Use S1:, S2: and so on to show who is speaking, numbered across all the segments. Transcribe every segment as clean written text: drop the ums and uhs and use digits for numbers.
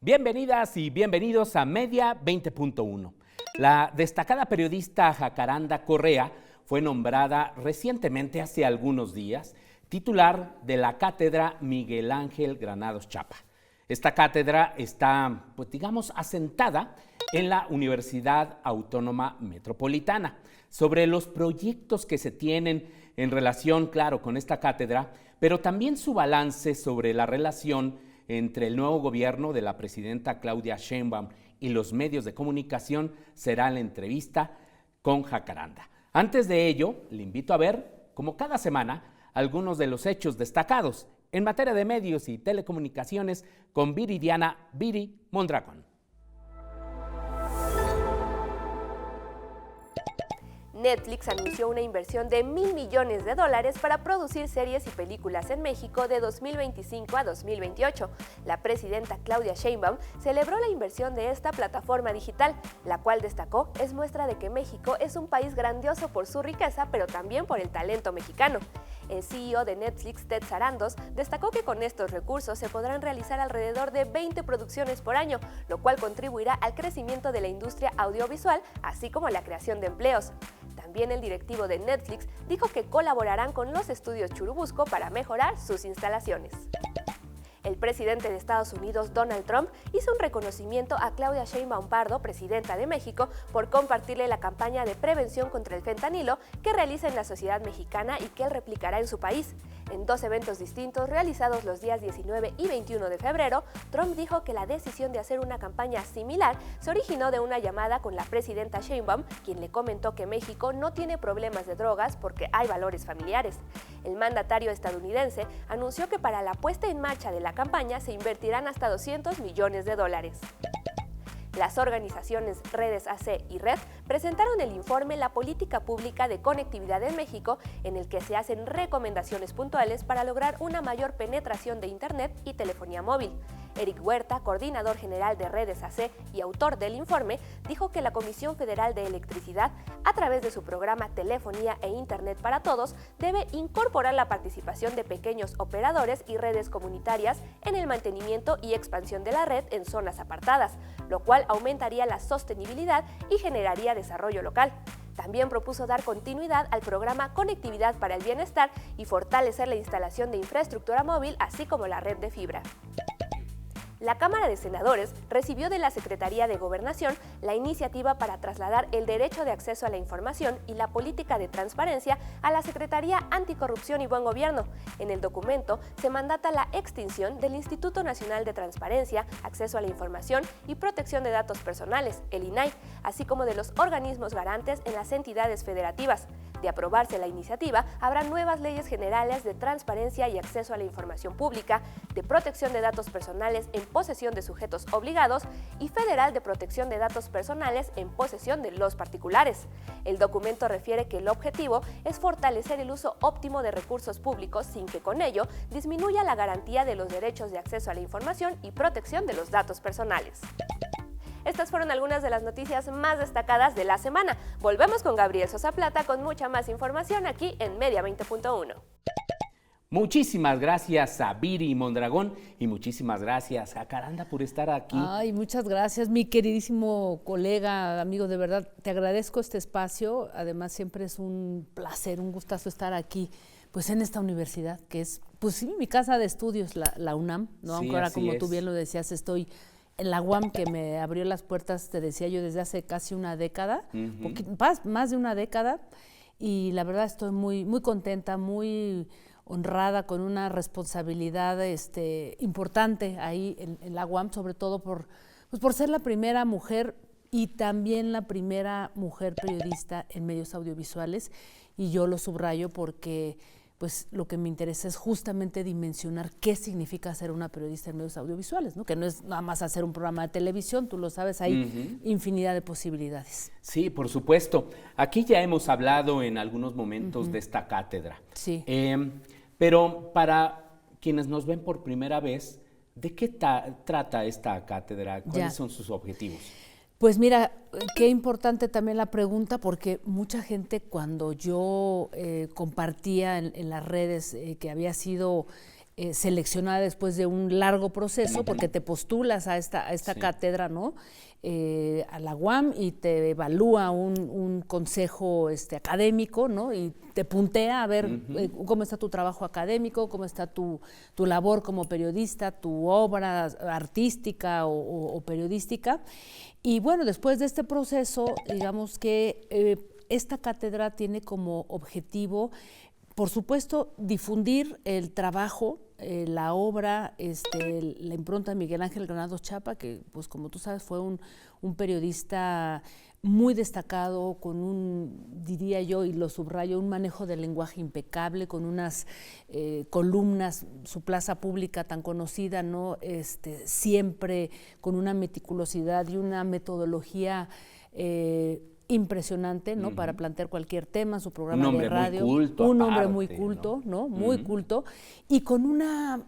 S1: Bienvenidas y bienvenidos a Media 20.1. La destacada periodista Jacaranda Correa fue nombrada recientemente, hace algunos días, titular de la Cátedra Miguel Ángel Granados Chapa. Esta cátedra está, asentada en la Universidad Autónoma Metropolitana. Sobre los proyectos que se tienen en relación, claro, con esta cátedra, pero también su balance sobre la relación entre el nuevo gobierno de la presidenta Claudia Sheinbaum y los medios de comunicación, será la entrevista con Jacaranda. Antes de ello, le invito a ver, como cada semana, algunos de los hechos destacados en materia de medios y telecomunicaciones con Viridiana Viri Mondragón.
S2: Netflix anunció una inversión de $1.000 millones para producir series y películas en México de 2025 a 2028. La presidenta Claudia Sheinbaum celebró la inversión de esta plataforma digital, la cual destacó es muestra de que México es un país grandioso por su riqueza, pero también por el talento mexicano. El CEO de Netflix, Ted Sarandos, destacó que con estos recursos se podrán realizar alrededor de 20 producciones por año, lo cual contribuirá al crecimiento de la industria audiovisual, así como la creación de empleos. También el directivo de Netflix dijo que colaborarán con los estudios Churubusco para mejorar sus instalaciones. El presidente de Estados Unidos, Donald Trump, hizo un reconocimiento a Claudia Sheinbaum Pardo, presidenta de México, por compartirle la campaña de prevención contra el fentanilo que realiza en la sociedad mexicana y que él replicará en su país. En dos eventos distintos realizados los días 19 y 21 de febrero, Trump dijo que la decisión de hacer una campaña similar se originó de una llamada con la presidenta Sheinbaum, quien le comentó que México no tiene problemas de drogas porque hay valores familiares. El mandatario estadounidense anunció que para la puesta en marcha de la campaña se invertirán hasta $200 millones. Las organizaciones Redes AC y Red presentaron el informe La Política Pública de Conectividad en México, en el que se hacen recomendaciones puntuales para lograr una mayor penetración de Internet y telefonía móvil. Eric Huerta, coordinador general de Redes AC y autor del informe, dijo que la Comisión Federal de Electricidad, a través de su programa Telefonía e Internet para Todos, debe incorporar la participación de pequeños operadores y redes comunitarias en el mantenimiento y expansión de la red en zonas apartadas, lo cual aumentaría la sostenibilidad y generaría desarrollo local. También propuso dar continuidad al programa Conectividad para el Bienestar y fortalecer la instalación de infraestructura móvil, así como la red de fibra. La Cámara de Senadores recibió de la Secretaría de Gobernación la iniciativa para trasladar el derecho de acceso a la información y la política de transparencia a la Secretaría Anticorrupción y Buen Gobierno. En el documento se mandata la extinción del Instituto Nacional de Transparencia, Acceso a la Información y Protección de Datos Personales, el INAI, así como de los organismos garantes en las entidades federativas. De aprobarse la iniciativa, habrá nuevas leyes generales de transparencia y acceso a la información pública, de protección de datos personales en posesión de sujetos obligados y federal de protección de datos personales en posesión de los particulares. El documento refiere que el objetivo es fortalecer el uso óptimo de recursos públicos sin que con ello disminuya la garantía de los derechos de acceso a la información y protección de los datos personales. Estas fueron algunas de las noticias más destacadas de la semana. Volvemos con Gabriel Sosa Plata con mucha más información aquí en Media 20.1.
S1: Muchísimas gracias a Viri Mondragón y muchísimas gracias a Jacaranda por estar aquí.
S3: Ay, muchas gracias, mi queridísimo colega, amigo, de verdad, te agradezco este espacio. Además, siempre es un placer, un gustazo estar aquí, pues en esta universidad, que es, pues sí, mi casa de estudios, la UNAM, ¿no? Aunque ahora, como tú bien lo decías, estoy en la UAM, que me abrió las puertas, te decía yo, desde hace casi una década, más de una década, y la verdad estoy muy, muy contenta, muy honrada, con una responsabilidad importante ahí en la UAM, sobre todo por ser la primera mujer y también la primera mujer periodista en medios audiovisuales, y yo lo subrayo porque pues lo que me interesa es justamente dimensionar qué significa ser una periodista en medios audiovisuales, ¿no? Que no es nada más hacer un programa de televisión, tú lo sabes, hay infinidad de posibilidades.
S1: Sí, por supuesto. Aquí ya hemos hablado en algunos momentos de esta cátedra.
S3: Sí.
S1: Pero para quienes nos ven por primera vez, ¿de qué trata esta cátedra? ¿Cuáles son sus objetivos?
S3: Pues mira, qué importante también la pregunta, porque mucha gente, cuando yo compartía en las redes que había sido seleccionada después de un largo proceso, porque te postulas a esta
S1: Sí.
S3: cátedra, ¿no? A la UAM, y te evalúa un consejo académico, ¿no? Y te puntea a ver cómo está tu trabajo académico, cómo está tu labor como periodista, tu obra artística o periodística. Y bueno, después de este proceso, digamos que esta cátedra tiene como objetivo, por supuesto, difundir el trabajo, la obra, la impronta de Miguel Ángel Granados Chapa, que pues como tú sabes fue un periodista muy destacado, con diría yo, y lo subrayo, un manejo del lenguaje impecable, con unas columnas, su plaza pública tan conocida, ¿no? Siempre con una meticulosidad y una metodología impresionante, ¿no? Para plantear cualquier tema, su programa de radio.
S1: Muy culto,
S3: un hombre
S1: aparte,
S3: muy culto, ¿no? Muy culto, y con una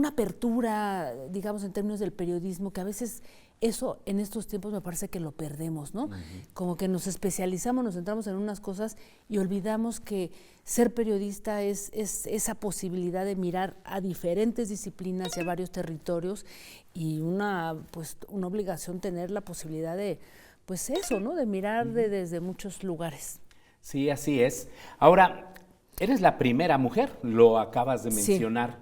S3: apertura, digamos, en términos del periodismo, que a veces eso en estos tiempos me parece que lo perdemos, ¿no? Como que nos especializamos, nos centramos en unas cosas y olvidamos que ser periodista es esa posibilidad de mirar a diferentes disciplinas y a varios territorios, y una obligación tener la posibilidad de, pues eso, ¿no? De mirar desde muchos lugares.
S1: Sí, así es. Ahora, eres la primera mujer, lo acabas de
S3: Sí.
S1: mencionar.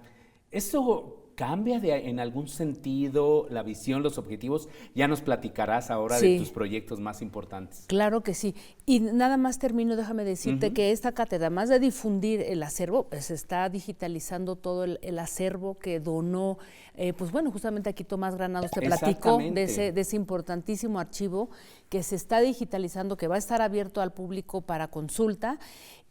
S1: ¿Eso cambia en algún sentido la visión, los objetivos? Ya nos platicarás ahora de
S3: Sí.
S1: tus proyectos más importantes.
S3: Claro que sí. Y nada más termino, déjame decirte que esta cátedra, además de difundir el acervo, pues está digitalizando todo el acervo que donó, pues bueno, justamente aquí Tomás Granados te platicó de ese importantísimo archivo que se está digitalizando, que va a estar abierto al público para consulta.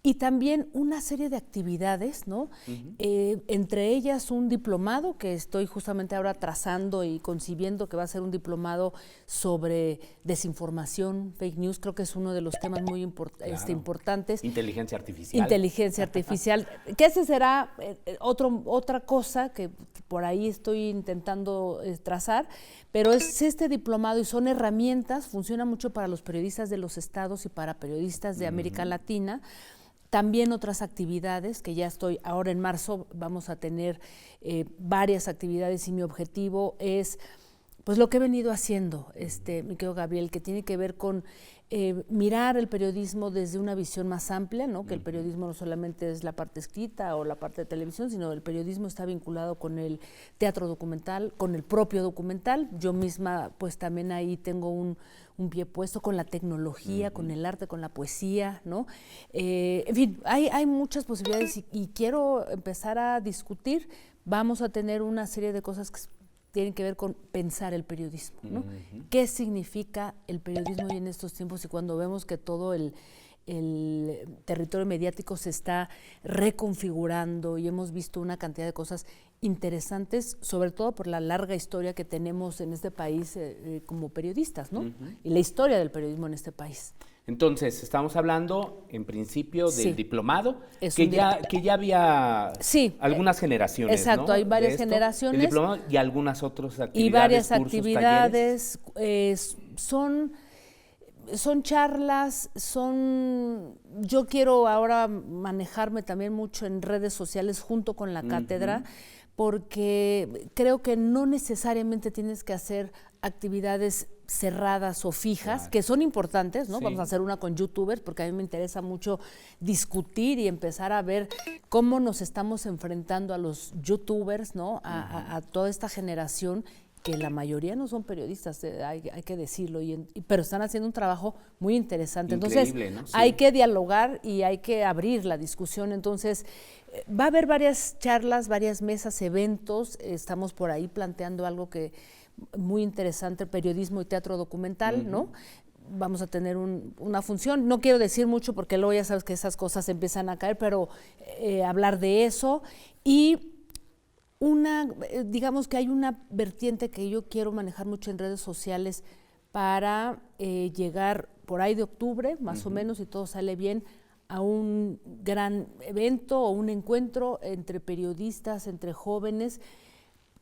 S3: Y también una serie de actividades, ¿no? Entre ellas un diplomado que estoy justamente ahora trazando y concibiendo, que va a ser un diplomado sobre desinformación, fake news. Creo que es uno de los temas muy importantes.
S1: Inteligencia artificial.
S3: Inteligencia artificial, que ese será otra cosa que por ahí estoy intentando trazar, pero es este diplomado, y son herramientas, funciona mucho para los periodistas de los estados y para periodistas de América Latina. También otras actividades que ya estoy, ahora en marzo vamos a tener varias actividades, y mi objetivo es, pues lo que he venido haciendo, mi querido Gabriel, que tiene que ver con mirar el periodismo desde una visión más amplia, ¿no? Que el periodismo no solamente es la parte escrita o la parte de televisión, sino el periodismo está vinculado con el teatro documental, con el propio documental. Yo misma, pues también ahí tengo un pie puesto con la tecnología, con el arte, con la poesía, ¿no? En fin, hay muchas posibilidades, y quiero empezar a discutir. Vamos a tener una serie de cosas que tienen que ver con pensar el periodismo, ¿no? ¿Qué significa el periodismo hoy en estos tiempos, y cuando vemos que todo el territorio mediático se está reconfigurando, y hemos visto una cantidad de cosas interesantes, sobre todo por la larga historia que tenemos en este país como periodistas, ¿no? Y la historia del periodismo en este país.
S1: Entonces, estamos hablando, en principio, del diplomado,
S3: Es
S1: que ya había algunas generaciones,
S3: exacto,
S1: ¿no?
S3: hay varias
S1: de esto,
S3: generaciones.
S1: El diplomado y algunas otras actividades,
S3: Y varias
S1: cursos,
S3: actividades,
S1: talleres.
S3: son charlas, yo quiero ahora manejarme también mucho en redes sociales junto con la cátedra, porque creo que no necesariamente tienes que hacer actividades cerradas o fijas, que son importantes, ¿no?
S1: Sí.
S3: Vamos a hacer una con youtubers, porque a mí me interesa mucho discutir y empezar a ver cómo nos estamos enfrentando a los youtubers, ¿no? A toda esta generación, que la mayoría no son periodistas, hay que decirlo, pero están haciendo un trabajo muy interesante.
S1: Increíble,
S3: entonces,
S1: ¿no? Sí.
S3: hay que dialogar y hay que abrir la discusión. Entonces, va a haber varias charlas, varias mesas, eventos. Estamos por ahí planteando algo que muy interesante, periodismo y teatro documental, ¿no? Vamos a tener una función, no quiero decir mucho porque luego ya sabes que esas cosas empiezan a caer, pero hablar de eso. Y digamos que hay una vertiente que yo quiero manejar mucho en redes sociales para llegar por ahí de octubre, más o menos, si todo sale bien, a un gran evento o un encuentro entre periodistas, entre jóvenes,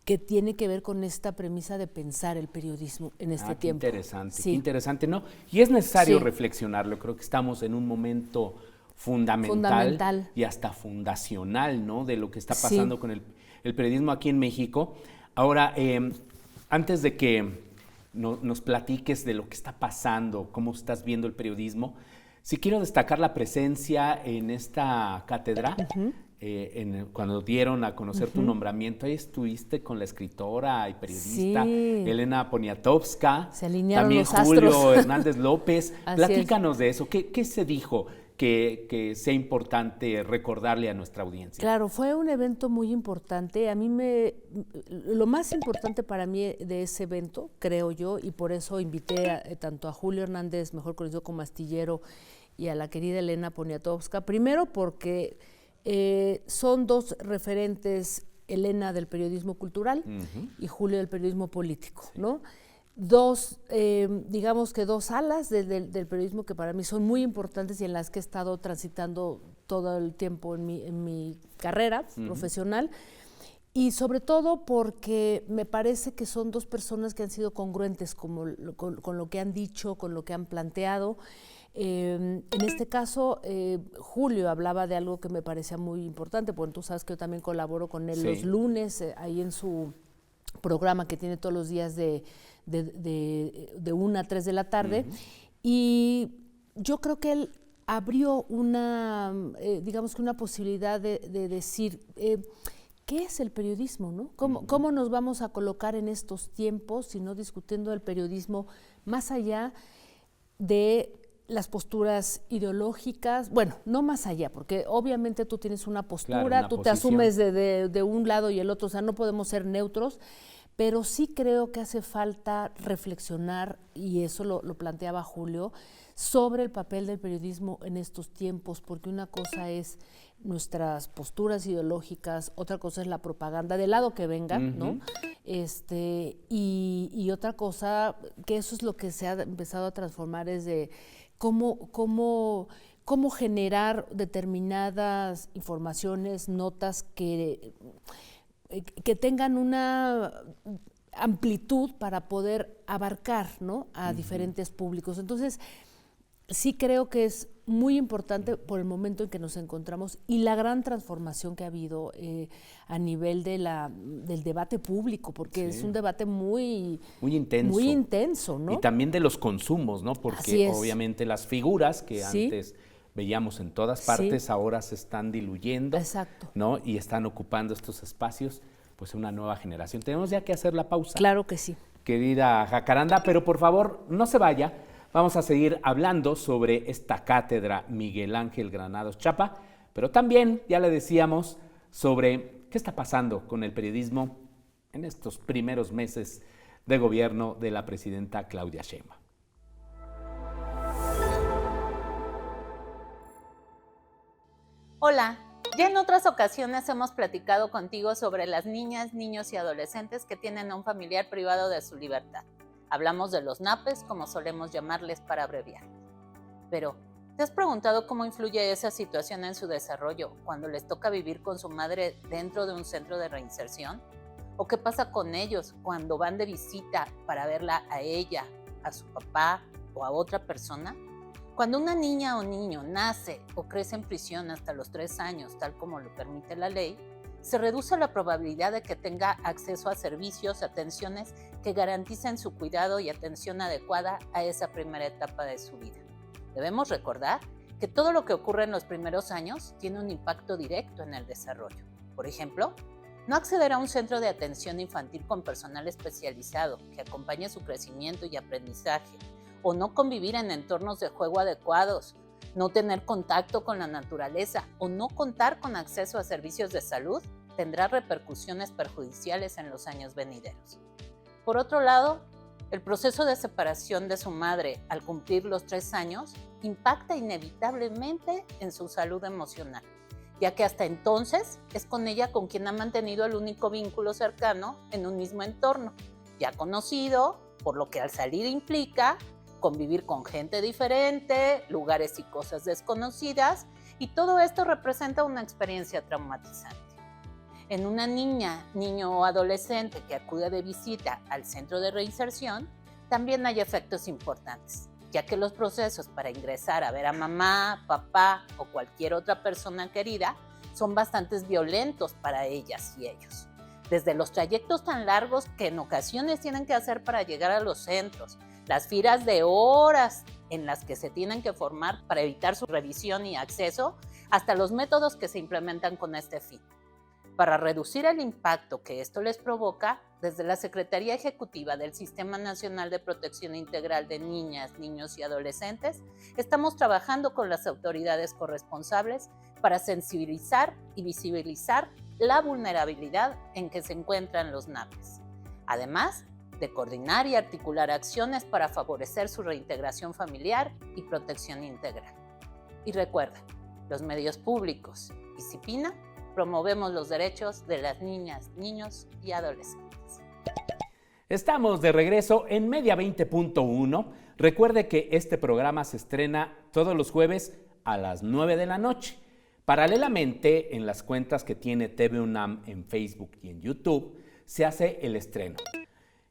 S3: que tiene que ver con esta premisa de pensar el periodismo en este tiempo.
S1: Qué interesante, ¿no? Y es necesario reflexionarlo, creo que estamos en un momento fundamental y hasta fundacional, ¿no? De lo que está pasando con el periodismo aquí en México. Ahora, antes de que nos platiques de lo que está pasando, cómo estás viendo el periodismo, sí quiero destacar la presencia en esta cátedra. Cuando dieron a conocer tu nombramiento, ahí estuviste con la escritora y periodista Elena Poniatowska,
S3: se alinearon
S1: también
S3: los
S1: Julio
S3: astros.
S1: Hernández López. Platícanos
S3: es.
S1: de eso. ¿Qué se dijo que sea importante recordarle a nuestra audiencia?
S3: Claro, fue un evento muy importante. Lo más importante para mí de ese evento, creo yo, y por eso invité tanto a Julio Hernández, mejor conocido como Astillero, y a la querida Elena Poniatowska, primero porque son dos referentes, Elena del periodismo cultural y Julio del periodismo político, ¿no? Digamos que dos alas del periodismo que para mí son muy importantes y en las que he estado transitando todo el tiempo en mi carrera profesional, y sobre todo porque me parece que son dos personas que han sido congruentes con lo que han dicho, con lo que han planteado. En este caso, Julio hablaba de algo que me parecía muy importante, porque tú sabes que yo también colaboro con él los lunes, ahí en su programa que tiene todos los días de 1 a 3 de la tarde, y yo creo que él abrió digamos que una posibilidad de decir, ¿qué es el periodismo, no? ¿Cómo nos vamos a colocar en estos tiempos, si no discutiendo el periodismo más allá de las posturas ideológicas? Bueno, no más allá, porque obviamente tú tienes una postura,
S1: claro,
S3: tú
S1: posición.
S3: te asumes de un lado y el otro, o sea, no podemos ser neutros, pero sí creo que hace falta reflexionar, y eso lo planteaba Julio, sobre el papel del periodismo en estos tiempos, porque una cosa es nuestras posturas ideológicas, otra cosa es la propaganda, del lado que venga, ¿no? Y otra cosa, que eso es lo que se ha empezado a transformar, es de cómo generar determinadas informaciones, notas que tengan una amplitud para poder abarcar, ¿no?, a diferentes públicos. Entonces, sí creo que es muy importante por el momento en que nos encontramos y la gran transformación que ha habido a nivel del debate público, porque es un debate muy intenso, ¿no?
S1: Y también de los consumos, ¿no? Porque obviamente las figuras que antes veíamos en todas partes ahora se están diluyendo, ¿no? Y están ocupando estos espacios, pues una nueva generación. Tenemos ya que hacer la pausa.
S3: Claro que sí.
S1: Querida Jacaranda, pero por favor no se vaya. Vamos a seguir hablando sobre esta cátedra Miguel Ángel Granados Chapa, pero también, ya le decíamos, sobre qué está pasando con el periodismo en estos primeros meses de gobierno de la presidenta Claudia Sheinbaum.
S4: Hola, ya en otras ocasiones hemos platicado contigo sobre las niñas, niños y adolescentes que tienen a un familiar privado de su libertad. Hablamos de los NAPES, como solemos llamarles para abreviar. Pero, ¿te has preguntado cómo influye esa situación en su desarrollo cuando les toca vivir con su madre dentro de un centro de reinserción? ¿O qué pasa con ellos cuando van de visita para verla a ella, a su papá o a otra persona? Cuando una niña o niño nace o crece en prisión hasta los 3 años, tal como lo permite la ley, se reduce la probabilidad de que tenga acceso a servicios, atenciones que garanticen su cuidado y atención adecuada a esa primera etapa de su vida. Debemos recordar que todo lo que ocurre en los primeros años tiene un impacto directo en el desarrollo. Por ejemplo, no acceder a un centro de atención infantil con personal especializado que acompañe su crecimiento y aprendizaje, o no convivir en entornos de juego adecuados, no tener contacto con la naturaleza o no contar con acceso a servicios de salud tendrá repercusiones perjudiciales en los años venideros. Por otro lado, el proceso de separación de su madre al cumplir los 3 años impacta inevitablemente en su salud emocional, ya que hasta entonces es con ella con quien ha mantenido el único vínculo cercano en un mismo entorno, ya conocido, por lo que al salir implica convivir con gente diferente, lugares y cosas desconocidas, y todo esto representa una experiencia traumatizante. En una niña, niño o adolescente que acude de visita al centro de reinserción, también hay efectos importantes, ya que los procesos para ingresar a ver a mamá, papá o cualquier otra persona querida son bastante violentos para ellas y ellos. desde los trayectos tan largos que en ocasiones tienen que hacer para llegar a los centros, las filas de horas en las que se tienen que formar para evitar su revisión y acceso, hasta los métodos que se implementan con este fin. Para reducir el impacto que esto les provoca, desde la Secretaría Ejecutiva del Sistema Nacional de Protección Integral de Niñas, Niños y Adolescentes, estamos trabajando con las autoridades corresponsables para sensibilizar y visibilizar la vulnerabilidad en que se encuentran los NAPES, además de coordinar y articular acciones para favorecer su reintegración familiar y protección integral. Y recuerda, los medios públicos y CIPINA promovemos los derechos de las niñas, niños y adolescentes.
S1: Estamos de regreso en Media 20.1. Recuerde que este programa se estrena todos los jueves a las 9 de la noche. Paralelamente, en las cuentas que tiene TV UNAM en Facebook y en YouTube, se hace el estreno.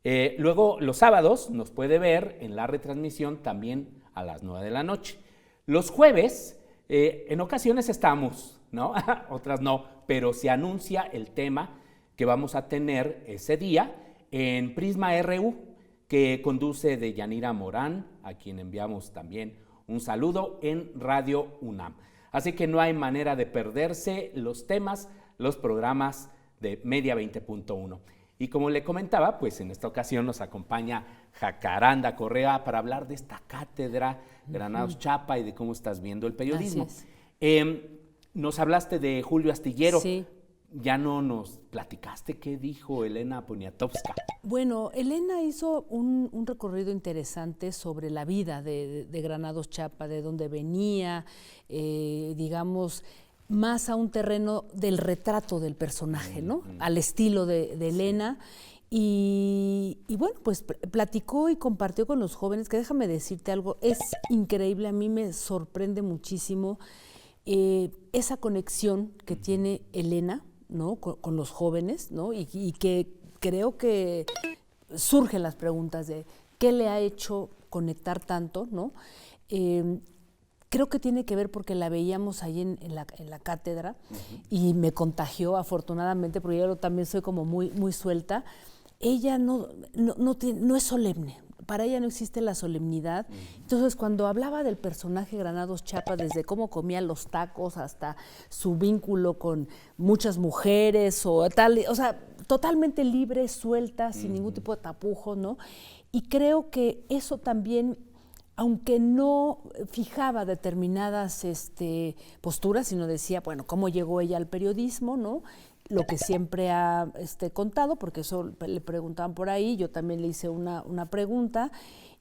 S1: Luego, los sábados nos puede ver en la retransmisión también a las 9 de la noche. Los jueves, en ocasiones estamos, ¿no? Otras no, pero se anuncia el tema que vamos a tener ese día en Prisma RU, que conduce Deyanira Morán, a quien enviamos también un saludo en Radio UNAM. Así que no hay manera de perderse los temas, los programas de Media 20.1. Y como le comentaba, pues en esta ocasión nos acompaña Jacaranda Correa para hablar de esta cátedra Granados Chapa y de cómo estás viendo el periodismo. Nos hablaste de Julio Astillero.
S3: Sí.
S1: Ya no nos platicaste qué dijo Elena Poniatowska.
S3: Bueno, Elena hizo un recorrido interesante sobre la vida de Granados Chapa, de dónde venía, digamos, más a un terreno del retrato del personaje, ¿no? Al estilo de Elena. Y bueno, pues platicó y compartió con los jóvenes, que déjame decirte algo, es increíble, a mí me sorprende muchísimo esa conexión que tiene Elena, ¿no? Con los jóvenes, ¿no? Y que creo que surgen las preguntas de qué le ha hecho conectar tanto, ¿no? Creo que tiene que ver porque la veíamos ahí en la cátedra y me contagió afortunadamente, porque yo también soy como muy suelta. Ella no es solemne, para ella no existe la solemnidad. Entonces, cuando hablaba del personaje Granados Chapa, desde cómo comía los tacos hasta su vínculo con muchas mujeres o tal, o sea, totalmente libre, suelta, sin ningún tipo de tapujos, ¿no? Y creo que eso también, aunque no fijaba determinadas posturas, sino decía, bueno, cómo llegó ella al periodismo, ¿no? Lo que siempre ha contado, porque eso le preguntaban por ahí, yo también le hice una pregunta,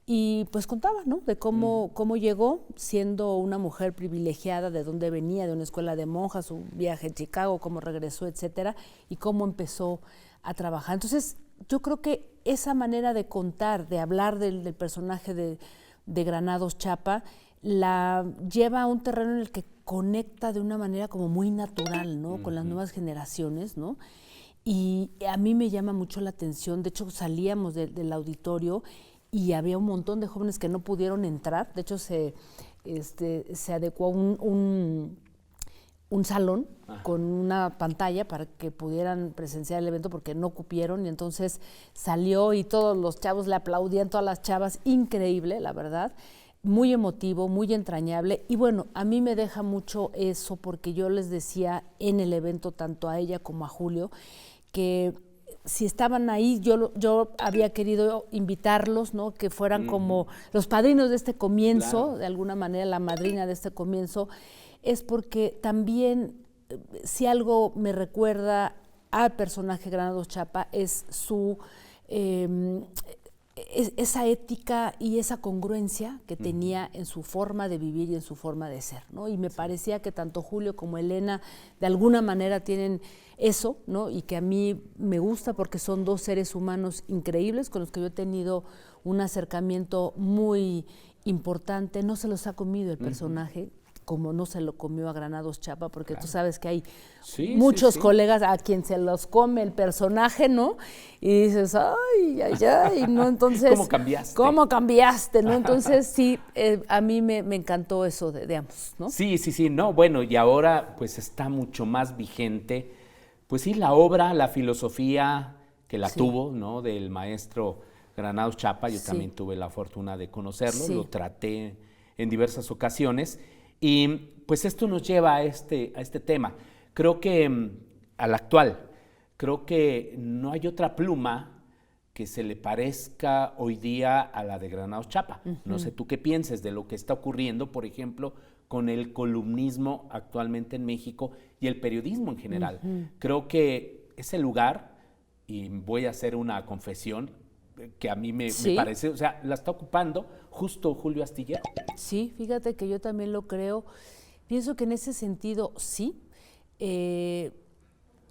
S3: y pues contaba, ¿no? De cómo llegó siendo una mujer privilegiada, de dónde venía, de una escuela de monjas, su viaje a Chicago, cómo regresó, etcétera, y cómo empezó a trabajar. Entonces, yo creo que esa manera de contar, de hablar del personaje de Granados Chapa, la lleva a un terreno en el que conecta de una manera como muy natural, ¿no? Con las nuevas generaciones, ¿no? Y a mí me llama mucho la atención. De hecho, salíamos del auditorio y había un montón de jóvenes que no pudieron entrar. De hecho, se adecuó un salón con una pantalla para que pudieran presenciar el evento porque no cupieron, y entonces salió y todos los chavos le aplaudían, todas las chavas, increíble, la verdad. Muy emotivo, muy entrañable, y bueno, a mí me deja mucho eso porque yo les decía en el evento, tanto a ella como a Julio, que si estaban ahí, yo había querido invitarlos, ¿no? Que fueran como los padrinos de este comienzo, claro. De alguna manera la madrina de este comienzo, es porque también, si algo me recuerda al personaje Granados Chapa, es su esa ética y esa congruencia que tenía en su forma de vivir y en su forma de ser, ¿no? Y me parecía que tanto Julio como Elena de alguna manera tienen eso, ¿no? Y que a mí me gusta porque son dos seres humanos increíbles con los que yo he tenido un acercamiento muy importante. No se los ha comido el personaje, como no se lo comió a Granados Chapa, porque tú sabes que hay muchos colegas a quien se los come el personaje, ¿no? Y dices, ay, ¿no? Entonces,
S1: ¿cómo cambiaste?
S3: ¿Cómo cambiaste, no? Entonces, sí, a mí me encantó eso de ambos, ¿no?
S1: Sí, no, bueno, y ahora pues está mucho más vigente Pues sí, la obra, la filosofía que la
S3: Sí.
S1: tuvo, ¿no? Del maestro Granados Chapa, yo
S3: Sí.
S1: también tuve la fortuna de conocerlo,
S3: Sí.
S1: lo traté en diversas ocasiones y pues esto nos lleva a este tema. Creo que al actual, creo que no hay otra pluma que se le parezca hoy día a la de Granados Chapa. No sé tú qué pienses de lo que está ocurriendo, por ejemplo, con el columnismo actualmente en México y el periodismo en general. Creo que ese lugar, y voy a hacer una confesión que a mí me
S3: Sí.
S1: parece, o sea, la está ocupando justo Julio Astillero.
S3: Sí, fíjate que yo también lo creo. Pienso que en ese sentido, sí.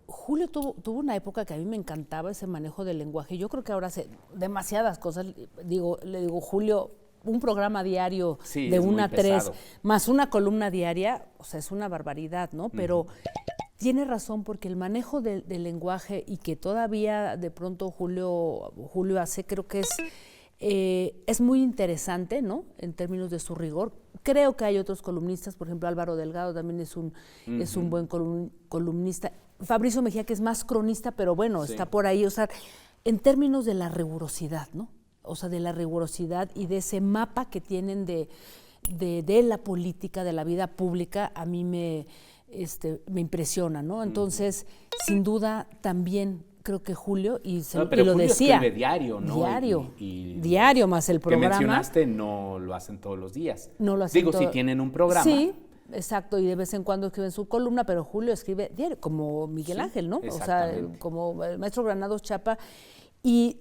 S3: Julio tuvo una época que a mí me encantaba ese manejo del lenguaje. Yo creo que ahora hace demasiadas cosas. Le digo, Julio, un programa diario
S1: Sí,
S3: de
S1: es muy
S3: 1 a 3,
S1: pesado.
S3: más una columna diaria, o sea, es una barbaridad, ¿no? Pero tiene razón porque el manejo del lenguaje y que todavía de pronto Julio hace, creo que es muy interesante, ¿no? En términos de su rigor. Creo que hay otros columnistas, por ejemplo, Álvaro Delgado también es un buen columnista. Fabricio Mejía, que es más cronista, pero bueno,
S1: Sí.
S3: está por ahí. O sea, en términos de la rigurosidad, ¿no? O sea, de la rigurosidad y de ese mapa que tienen de la política, de la vida pública, a mí me impresiona, ¿no? Entonces, sin duda, también creo que Julio,
S1: Pero
S3: y lo
S1: Julio
S3: decía.
S1: escribe diario, ¿no?
S3: Diario más el
S1: que
S3: programa.
S1: mencionaste no lo hacen todos los días.
S3: No lo hacen
S1: Digo, si
S3: todo-
S1: tienen un programa.
S3: Sí, exacto, y de vez en cuando escriben su columna, pero Julio escribe diario, como Miguel
S1: Sí,
S3: Ángel, ¿no? O sea,
S1: exactamente.
S3: como el maestro Granados Chapa. Y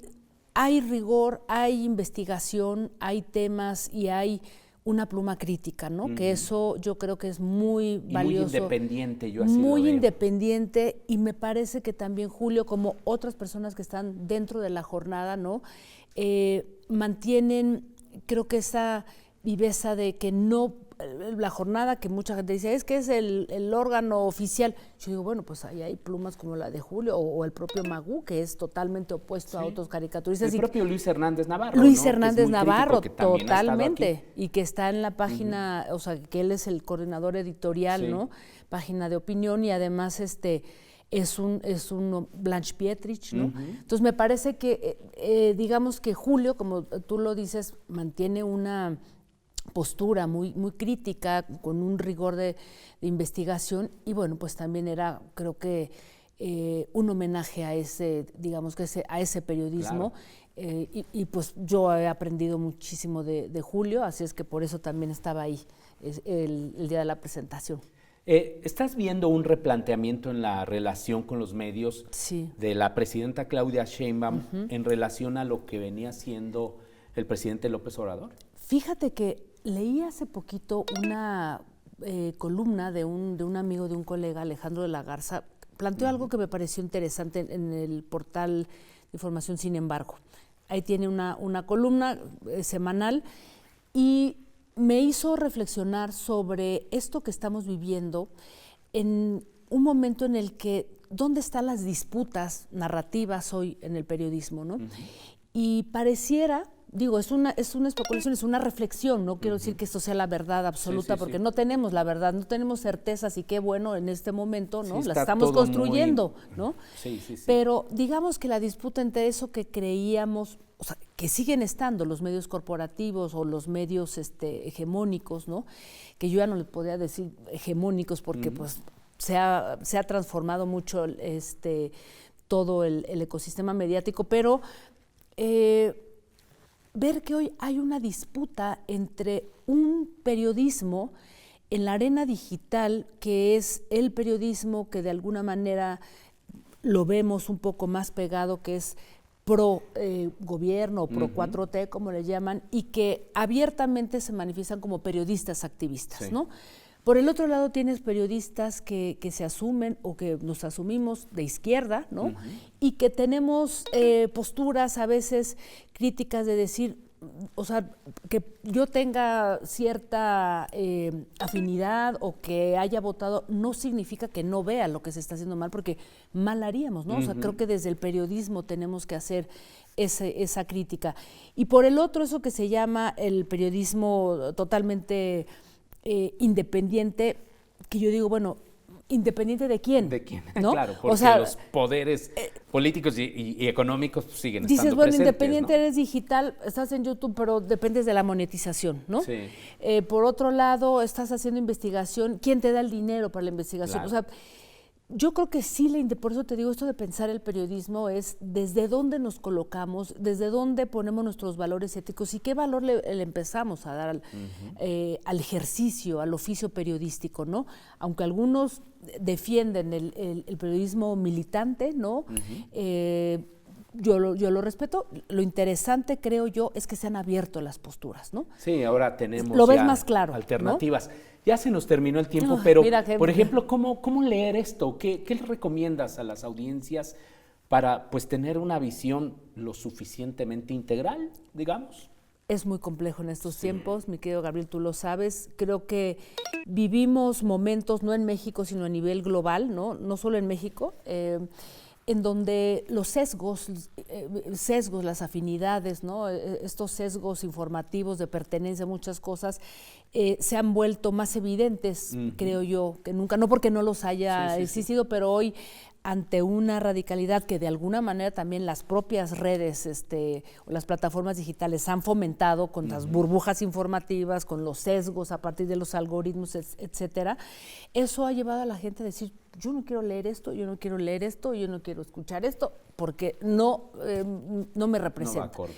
S3: hay rigor, hay investigación, hay temas y hay una pluma crítica, ¿no? Que eso yo creo que es muy
S1: Y
S3: valioso.
S1: muy independiente, yo así
S3: Muy
S1: lo veo.
S3: independiente, y me parece que también Julio, como otras personas que están dentro de la jornada, ¿no? Mantienen, creo que esa viveza de que no, la jornada que mucha gente dice, es que es el órgano oficial. Yo digo, bueno, pues ahí hay plumas como la de Julio o el propio Magú, que es totalmente opuesto a
S1: Sí.
S3: otros caricaturistas.
S1: El
S3: y
S1: propio Luis Hernández Navarro.
S3: Luis
S1: ¿no? Que es
S3: Hernández
S1: muy crítico,
S3: Navarro,
S1: que también ha estado
S3: totalmente,
S1: aquí.
S3: y que está en la página, o sea, que él es el coordinador editorial,
S1: Sí.
S3: ¿no? Página de opinión, y además es un Blanche Pietrich, ¿no? Entonces me parece que, digamos que Julio, como tú lo dices, mantiene una postura muy, muy crítica, con un rigor de investigación, y bueno, pues también era, creo que, un homenaje a ese, digamos que a ese periodismo.
S1: Claro.
S3: Y pues yo he aprendido muchísimo de Julio, así es que por eso también estaba ahí el día de la presentación.
S1: ¿Estás viendo un replanteamiento en la relación con los medios
S3: Sí.
S1: de la presidenta Claudia Sheinbaum en relación a lo que venía siendo el presidente López Obrador?
S3: Fíjate que leí hace poquito una columna de un amigo, de un colega, Alejandro de la Garza. Planteó algo que me pareció interesante en el portal de información, Sin embargo. Ahí tiene una columna semanal, y me hizo reflexionar sobre esto que estamos viviendo en un momento en el que, ¿dónde están las disputas narrativas hoy en el periodismo, ¿no? Y pareciera, digo, es una especulación, es una reflexión, no quiero decir que esto sea la verdad absoluta,
S1: sí,
S3: porque
S1: sí.
S3: no tenemos la verdad, no tenemos certezas, y qué bueno en este momento, ¿no?
S1: Sí,
S3: Las
S1: está
S3: estamos
S1: todo
S3: construyendo,
S1: muy-
S3: ¿no?
S1: Sí, sí, sí.
S3: Pero digamos que la disputa entre eso que creíamos, o sea, que siguen estando los medios corporativos o los medios hegemónicos, ¿no? Que yo ya no les podría decir hegemónicos porque pues se ha transformado mucho todo el ecosistema mediático, pero ver que hoy hay una disputa entre un periodismo en la arena digital, que es el periodismo que de alguna manera lo vemos un poco más pegado, que es pro gobierno o pro 4T, como le llaman, y que abiertamente se manifiestan como periodistas activistas,
S1: Sí.
S3: ¿no? Por el otro lado tienes periodistas que se asumen o que nos asumimos de izquierda, ¿no? Y que tenemos posturas a veces críticas de decir, o sea, que yo tenga cierta afinidad o que haya votado no significa que no vea lo que se está haciendo mal, porque mal haríamos, ¿no? O sea, creo que desde el periodismo tenemos que hacer esa crítica. Y por el otro, eso que se llama el periodismo totalmente independiente, que yo digo, bueno, ¿Independiente de quién?
S1: ¿De quién?
S3: ¿No?
S1: Claro, porque
S3: o sea,
S1: los poderes políticos y económicos siguen
S3: dices,
S1: estando
S3: bueno,
S1: presentes,
S3: independiente
S1: ¿no?
S3: eres digital, estás en YouTube, pero dependes de la monetización, ¿no?
S1: Sí.
S3: Por otro lado, estás haciendo investigación, ¿quién te da el dinero para la investigación?
S1: Claro.
S3: O sea, yo creo que sí, por eso te digo, esto de pensar el periodismo es desde dónde nos colocamos, desde dónde ponemos nuestros valores éticos y qué valor le empezamos a dar al ejercicio, al oficio periodístico, ¿no? Aunque algunos defienden el periodismo militante, ¿no? Yo lo respeto. Lo interesante, creo yo, es que se han abierto las posturas, ¿no?
S1: Sí, ahora tenemos
S3: Lo ves
S1: ya
S3: más claro,
S1: alternativas. ¿No? Ya se nos terminó el tiempo,
S3: Ay,
S1: pero,
S3: mira que-
S1: por ejemplo, ¿cómo leer esto? ¿Qué le recomiendas a las audiencias para pues tener una visión lo suficientemente integral, digamos?
S3: Es muy complejo en estos tiempos, mi querido Gabriel, tú lo sabes. Creo que vivimos momentos, no en México, sino a nivel global, no solo en México, en donde los sesgos, las afinidades, ¿no? Estos sesgos informativos de pertenencia a muchas cosas se han vuelto más evidentes, creo yo, que nunca, no porque no los haya existido, pero hoy ante una radicalidad que de alguna manera también las propias redes o las plataformas digitales han fomentado con las burbujas informativas, con los sesgos a partir de los algoritmos, etcétera, eso ha llevado a la gente a decir, yo no quiero leer esto, yo no quiero leer esto, yo no quiero escuchar esto, porque no me representa.
S1: No va acorde.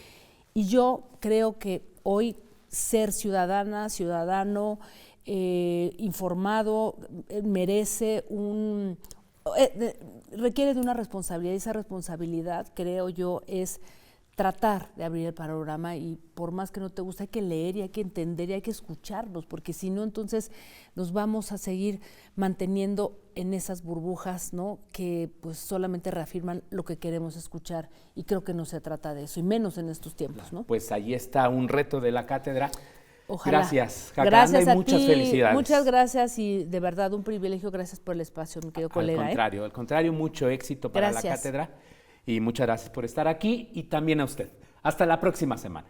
S3: Y yo creo que hoy ser ciudadana, ciudadano, informado, merece requiere de una responsabilidad, y esa responsabilidad, creo yo, es tratar de abrir el panorama, y por más que no te guste, hay que leer y hay que entender y hay que escucharnos, porque si no, entonces nos vamos a seguir manteniendo en esas burbujas, ¿no? Que pues solamente reafirman lo que queremos escuchar, y creo que no se trata de eso, y menos en estos tiempos, ¿no?
S1: Pues ahí está un reto de la cátedra.
S3: Ojalá.
S1: Gracias, Jacaranda,
S3: Gracias a
S1: y muchas
S3: ti,
S1: felicidades.
S3: muchas gracias, y de verdad un privilegio. Gracias por el espacio, mi querido colega.
S1: Al contrario, mucho éxito para
S3: Gracias.
S1: la cátedra y muchas gracias por estar aquí y también a usted. Hasta la próxima semana.